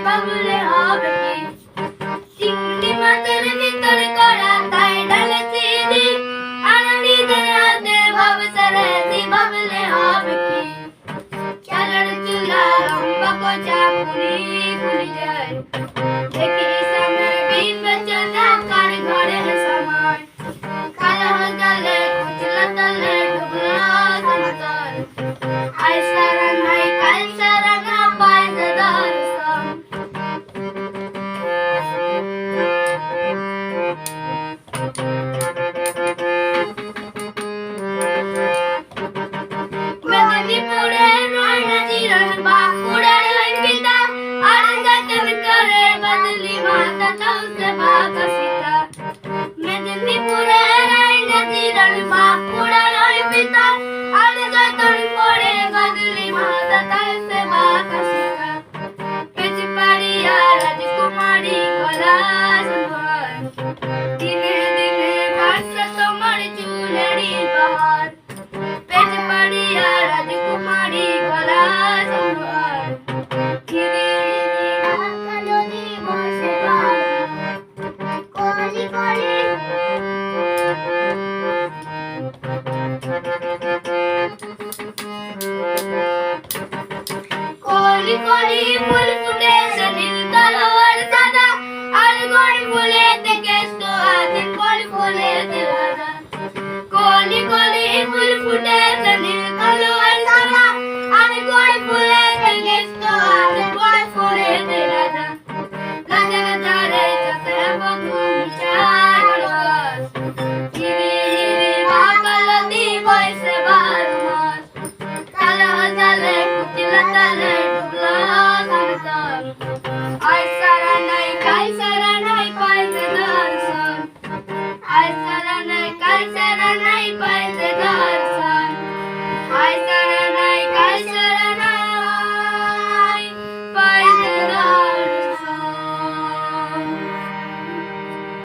বাবুলে হবে কি চিংড়ি মাছের ভিতর করা তাই ডালে চিনি আর নিজের হাতে ভাবসারে বাবুলে হবে কি চালার চুলা লম্বা কোচা পুরি পুরি যায় দেখি সামনে বিবেচনা কার ঘরে সময় খালা গলে কুচলা তলে ডুবলো সমতল আই সারা নাই কাল সারা না পায় দর্শন মেদিনীপুরে রয়না জিরন বাঁকুড়ার লঙ্কিতা আর যতন করে বদলি মাতা তৌসে বাকসিতা মেদিনীপুরে রয়না জিরন বাঁকুড়ার লঙ্কিতা আর যতন করে বদলি মাতা তৌসে বাকসিতা পেচপাড়িয়া রাজকুমারী কলা সুন্দর দিনে দিনে ভাসে তোমার চুলেরই বাহার পেচপাড়িয়া রাজকুমারী কলা সুন্দর ধীরে ধীরে বসে কলি কলি কলি কলি ফুল